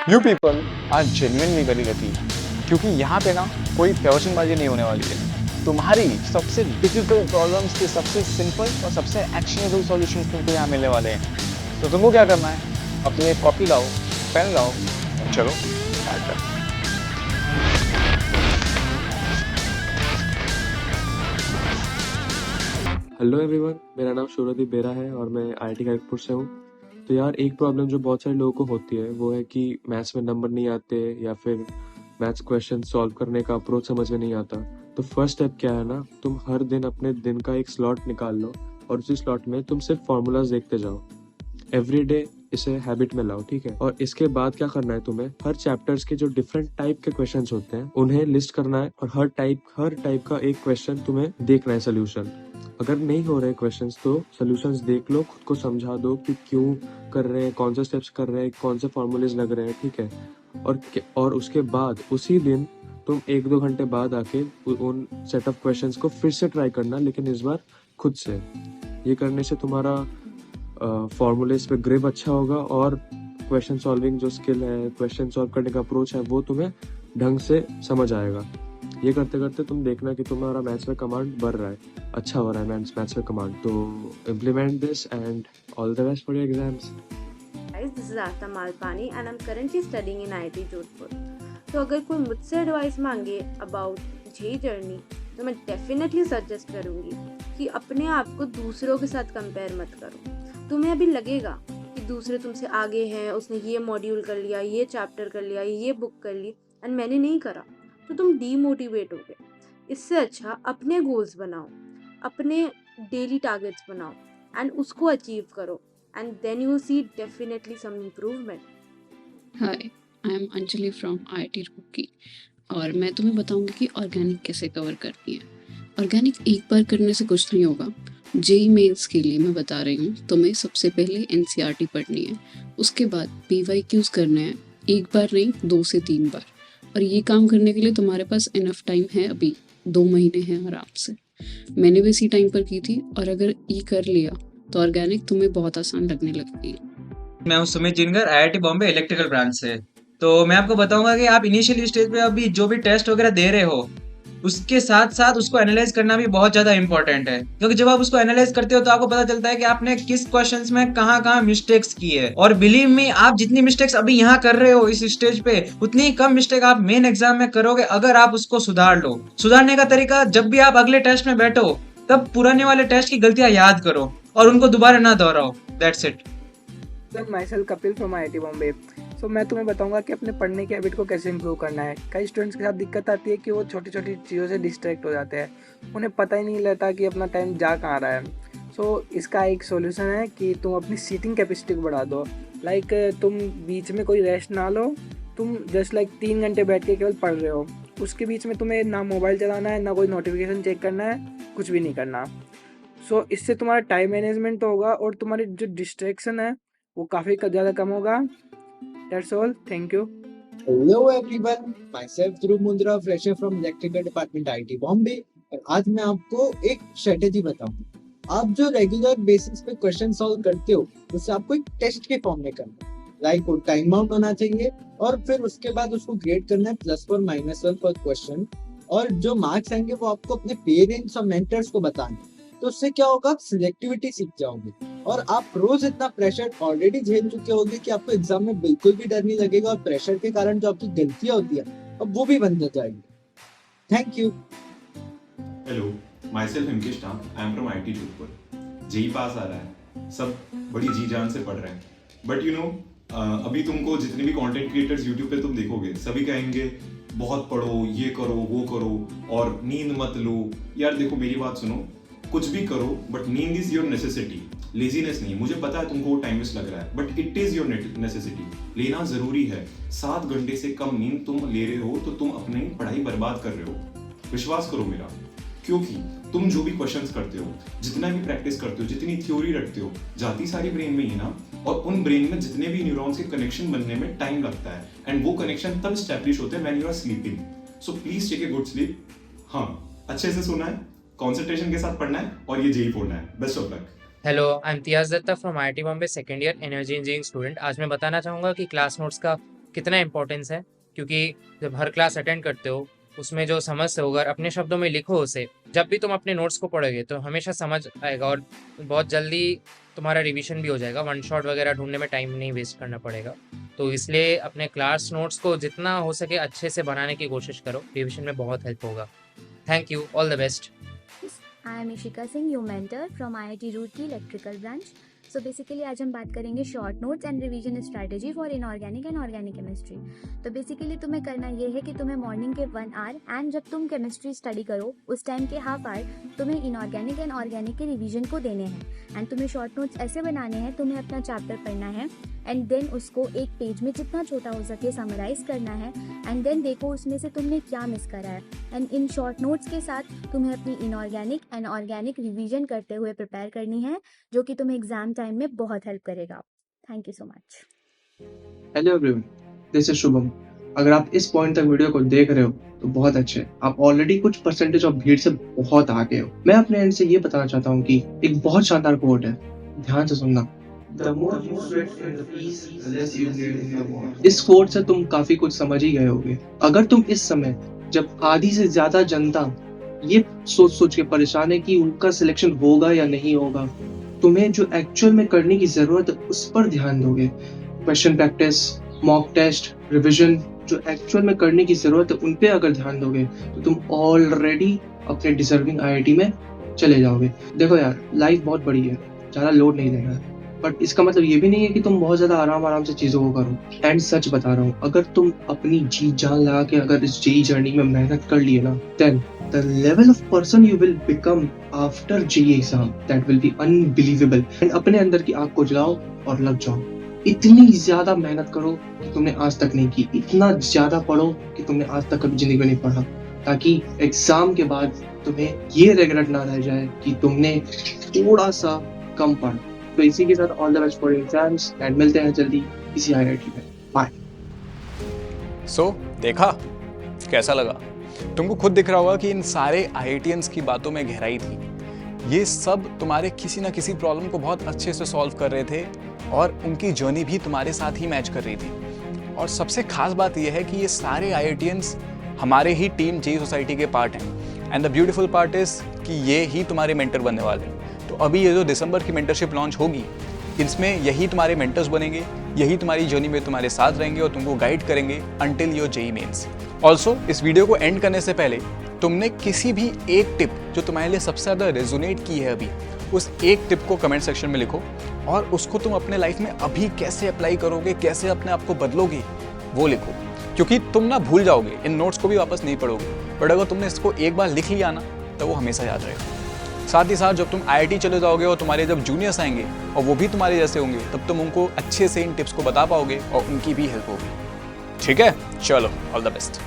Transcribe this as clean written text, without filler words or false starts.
You people are genuinely very lucky, क्योंकि यहाँ पे ना कोई प्याउसिंगबाजी नहीं होने वाली है। तुम्हारी सबसे डिफिकल्ट प्रॉब्लम्स के सबसे सिंपल और सबसे एक्शनेबल सॉल्यूशंस तुमको यहाँ मिलने वाले हैं। तो तुमको क्या करना है, अपनी एक कॉपी लाओ, पेन लाओ और चलो स्टार्ट करो। हेलो एवरीवन, मेरा नाम शौर्यदीप बेरा है और मैं आईआईटी खड़गपुर से हूँ। तो यार, एक प्रॉब्लम जो बहुत सारे लोगों को होती है वो है कि मैथ्स में नंबर नहीं आते या फिर मैथ्स क्वेश्चन सॉल्व करने का अप्रोच समझ में नहीं आता। तो फर्स्ट स्टेप क्या है ना, तुम हर दिन अपने दिन का एक स्लॉट निकाल लो और उसी स्लॉट में तुम सिर्फ फॉर्मूलाज देखते जाओ। एवरी डे इसे हैबिट में लाओ, ठीक है। और इसके बाद क्या करना है, तुम्हें हर चैप्टर्स के जो डिफरेंट टाइप के क्वेश्चंस होते हैं उन्हें लिस्ट करना है और हर टाइप का एक क्वेश्चन तुम्हें देखना है सोल्यूशन। अगर नहीं हो रहे क्वेश्चंस तो सोल्यूशंस देख लो, खुद को समझा दो कि क्यों कर रहे हैं, कौन से स्टेप्स कर रहे हैं, कौन से फॉर्मूलेज लग रहे हैं, ठीक है। और उसके बाद उसी दिन तुम 1-2 घंटे बाद आके उन सेट ऑफ क्वेश्चंस को फिर से ट्राई करना, लेकिन इस बार खुद से। ये करने से तुम्हारा फॉर्मूलेज पे ग्रिप अच्छा होगा और क्वेश्चन सॉल्विंग जो स्किल है, क्वेश्चन सॉल्व करने का अप्रोच है, वो तुम्हें ढंग से समझ आएगा। ये करते करते तुम देखना कि तुम्हारा मैथ्स में कमांड बढ़ रहा है, अच्छा हो रहा है मैथ्स में कमांड। तो implement this and all the best for your exams. Guys, this is Asta Malpani and I'm currently studying in IIT Jodhpur. तो अगर कोई मुझसे एडवाइस मांगे अबाउट जेई जर्नी तो मैं डेफिनेटली सजेस्ट करूँगी कि अपने आप को दूसरों के साथ कंपेयर मत करो। तुम्हें अभी लगेगा कि दूसरे तुमसे आगे हैं, उसने ये मॉड्यूल कर लिया, ये चैप्टर कर लिया, ये बुक कर ली एंड मैंने नहीं करा, तो तुम डीमोटिवेट हो गए। इससे अच्छा अपने गोल्स बनाओ, अपने डेली टारगेट्स बनाओ एंड उसको अचीव करो and then you will see definitely some improvement. Hi, I am Anjali from IIT Roorkee और मैं तुम्हें बताऊंगी कि ऑर्गेनिक कैसे कवर करनी है। ऑर्गेनिक एक बार करने से कुछ नहीं होगा। जेई मेंस के लिए मैं बता रही हूँ, तुम्हें सबसे पहले एनसीईआरटी पढ़नी है, उसके बाद पीवाईक्यूज करने हैं, एक बार नहीं 2 से 3 बार। और ये काम करने के लिए तुम्हारे पास इनफ टाइम है, अभी 2 महीने हैं आराम से। मैंने भी इसी टाइम पर की थी और अगर ये कर लिया तो ऑर्गेनिक तुम्हें बहुत आसान लगने लगती है। मैं हूं Sumit Jingar, IIT Bombay electrical branch से। तो मैं आपको बताऊंगा कि आप इनिशियल स्टेज पे अभी जो भी टेस्ट वगैरह दे रहे हो उसके साथ साथ उसको एनालाइज करना भी बहुत ज्यादा इंपॉर्टेंट है, क्योंकि जब आप उसको एनालाइज करते हो तो आपको पता चलता है कि आपने किस क्वेश्चंस में कहाँ कहाँ मिस्टेक्स की है। और बिलीव मी, आप जितनी मिस्टेक्स अभी यहाँ कर रहे हो इस स्टेज पे, उतनी ही कम मिस्टेक आप मेन एग्जाम में करोगे अगर आप उसको सुधार लो। सुधारने का तरीका, जब भी आप अगले टेस्ट में बैठो तब पुराने वाले टेस्ट की गलतियां याद करो और उनको दोबारा ना दोहराओ। That's it. My self Kapil from IIT Bombay. So मैं तुम्हें बताऊंगा कि अपने पढ़ने की हैबिट को कैसे इंप्रूव करना है। कई स्टूडेंट्स के साथ दिक्कत आती है कि वो छोटी छोटी चीज़ों से डिस्ट्रैक्ट हो जाते हैं, उन्हें पता ही नहीं लगता कि अपना टाइम जा कहाँ रहा है। सो इसका एक सॉल्यूशन है कि तुम अपनी सीटिंग कैपेसिटी को बढ़ा दो। लाइक तुम बीच में कोई रेस्ट ना लो, तुम जस्ट 3 घंटे बैठ के केवल पढ़ रहे हो, उसके बीच में तुम्हें ना मोबाइल चलाना है, ना कोई नोटिफिकेशन चेक करना है, कुछ भी नहीं करना। सो इससे तुम्हारा टाइम मैनेजमेंट तो होगा और तुम्हारी जो डिस्ट्रैक्शन है वो काफ़ी ज़्यादा कम होगा। That's all, thank you. Hello everyone, myself Dhruv Mundra, fresher from electrical department IIT Bombay. और आज मैं आपको एक स्ट्रेटेजी बताऊंगा। आप जो रेगुलर बेसिस पे क्वेश्चन सॉल्व करते हो उससे आपको एक टेस्ट के फॉर्म में करना है। लाइक वो टाइम बाउंड होना चाहिए और फिर उसके बाद उसको ग्रेड करना है +1 -1 पर क्वेश्चन। और जो मार्क्स आएंगे वो आपको अपने पेरेंट्स और मेंटर्स को बताने हैं। तो उससे क्या होगा, आप सिलेक्टिविटी सीख जाओगे और आप रोज इतना प्रेशर ऑलरेडी झेल चुके होगे कि आपको एग्जाम में बिल्कुल भी डर नहीं लगेगा और प्रेशर के कारण जो आपकी गलतियां होती है अब वो भी बंद हो जाएगी। Thank you. Hello, my self Himkesh Tam, I am from IIT Jodhpur. JEE पास आ रहा है, सब बड़ी जी जान से पढ़ रहे हैं, बट यू नो अभी तुमको जितने भी कंटेंट क्रिएटर्स यूट्यूब पे तुम देखोगे सभी कहेंगे बहुत पढ़ो, ये करो, वो करो और नींद मत लो। यार देखो, मेरी बात सुनो, कुछ भी करो बट नींद इज योर नेसेसिटी, लेजीनेस नहीं। मुझे पता है तुमको टाइम वेस्ट लग रहा है but it is your necessity. लेना जरूरी है। 7 घंटे से कम नींद तुम ले रहे हो तो तुम अपनी पढ़ाई बर्बाद कर रहे हो। विश्वास करो मेरा, क्योंकि तुम जो भी क्वेश्चंस करते हो, जितना भी प्रैक्टिस करते हो, जितनी थ्योरी रखते हो, जाती सारी ब्रेन में ही ना। और उन ब्रेन में जितने भी न्यूरॉन्स के कनेक्शन बनने में टाइम लगता है एंड वो कनेक्शन तब स्टैब्लिश होते हैं when you are sleeping. So please take a good sleep. हाँ, अच्छे से सोना है, कंसंट्रेशन के साथ पढ़ना है और ये जेई फोड़ना है। Best of luck. Hello, I am Tiyaj Datta from IIT Bombay second year energy engineering student. आज मैं बताना चाहूँगा कि क्लास नोट्स का कितना इम्पोर्टेंस है, क्योंकि जब हर क्लास अटेंड करते हो उसमें जो समझ से होगा, अपने शब्दों में लिखो उसे, जब भी तुम अपने नोट्स को पढ़ोगे तो हमेशा समझ आएगा और बहुत जल्दी तुम्हारा रिवीजन भी हो जाएगा। वन शॉट वगैरह ढूंढने में टाइम नहीं वेस्ट करना पड़ेगा। तो इसलिए अपने क्लास नोट्स को जितना हो सके अच्छे से बनाने की कोशिश करो, रिवीजन में बहुत हेल्प होगा। Thank you, all the best. I am Ishika Singh, your mentor from IIT Roorkee electrical branch. So basically आज हम बात करेंगे short notes and revision strategy for inorganic and organic chemistry. तो बेसिकली तुम्हें करना ये है कि तुम्हें मॉर्निंग के 1 आवर एंड जब तुम केमिस्ट्री स्टडी करो उस टाइम के हाफ आवर तुम्हें इनऑर्गेनिक एंड ऑर्गेनिक के रिवीजन को देने हैं। एंड तुम्हें शॉर्ट नोट्स ऐसे बनाने हैं, तुम्हें अपना चैप्टर पढ़ना है एंड देन उसको एक पेज में जितना छोटा हो सके समराइज करना है एंड देन देखो उसमें से तुमने क्या मिस करा है। एंड इन शॉर्ट नोट्स के साथ तुम्हें अपनी इनऑर्गेनिक एंड ऑर्गेनिक रिवीजन करते हुए प्रिपेयर करनी है, जो कि तुम्हें एग्जाम टाइम में बहुत हेल्प करेगा। Thank you so much. Hello everyone, this is Shubham. अगर आप इस पॉइंट तक वीडियो को देख रहे हो तो बहुत अच्छे, आप ऑलरेडी कुछ परसेंटेज ऑफ भीड़ से बहुत आगे हो। मैं अपने एंड से ये बताना चाहता हूँ कि एक बहुत शानदार कोट है, ध्यान से सुनना। इस कोट से तुम काफी कुछ समझ ही गए होगे। अगर तुम इस समय जब आधी से ज्यादा जनता ये सोच सोच के परेशान है कि उनका सिलेक्शन होगा या नहीं होगा, तुम्हें जो एक्चुअल में करने की जरूरत है उस पर ध्यान दोगे। Question practice, mock test, revision, जो एक्चुअल में करने की जरूरत है उन पे अगर ध्यान दोगे तो तुम ऑलरेडी अपने डिजर्विंग IIT में चले जाओगे। देखो यार, लाइफ बहुत बड़ी है, ज्यादा लोड नहीं देना है, बट इसका मतलब ये भी नहीं है कि तुम बहुत ज्यादा आराम से चीजों को करो। एंड सच बता रहा हूँ, अगर तुम अपनी जी जान लगा के अगर इस JEE जर्नी में मेहनत कर लिए ना, then the level of person you will become after JEE exam, that will be unbelievable। and अपने अंदर की आग को जलाओ और लग जाओ। इतनी ज्यादा मेहनत करो कि तुमने आज तक नहीं की, इतना ज्यादा पढ़ो कि तुमने आज तक कभी जिंदगी में नहीं पढ़ा, ताकि एग्जाम के बाद तुम्हें ये रिग्रेट ना रह जाए कि तुमने थोड़ा सा कम पढ़ा। तो इसी के साथ all the best for exams and मिलते हैं जल्दी इसी IIT में। बाय। सो देखा कैसा लगा? तुमको खुद दिख रहा होगा कि इन सारे IITians की बातों में गहराई थी। ये सब तुम्हारे किसी ना किसी प्रॉब्लम को बहुत अच्छे से सॉल्व कर रहे थे और उनकी जर्नी भी तुम्हारे साथ ही मैच कर रही थी। और सबसे खास बात यह है कि ये सारे IITians हमारे ही टीम JEE सोसाइटी के पार्ट हैं। And the beautiful part is कि ये ही तुम्हारे मेंटर बनने वाले हैं। तो अभी ये जो दिसंबर की मेंटरशिप लॉन्च होगी, इसमें यही तुम्हारे मेंटर्स बनेंगे, यही तुम्हारी जर्नी में तुम्हारे साथ रहेंगे और तुमको गाइड करेंगे until your JEE mains. Also इस वीडियो को एंड करने से पहले तुमने किसी भी एक टिप जो तुम्हारे लिए सबसे ज़्यादा रेजोनेट की है अभी, उस एक टिप को कमेंट सेक्शन में लिखो और उसको तुम अपने लाइफ में अभी कैसे अप्लाई करोगे, कैसे अपने आप को बदलोगे, वो लिखो। क्योंकि तुम ना भूल जाओगे, इन नोट्स को भी वापस नहीं पढ़ोगे, बट अगर तुमने इसको एक बार लिख लिया ना तो वो हमेशा याद रहेगा। साथ ही साथ जब तुम IIT चले जाओगे और तुम्हारे जब जूनियर्स आएंगे और वो भी तुम्हारे जैसे होंगे, तब तुम उनको अच्छे से इन टिप्स को बता पाओगे और उनकी भी हेल्प होगी। ठीक है, चलो, ऑल द बेस्ट।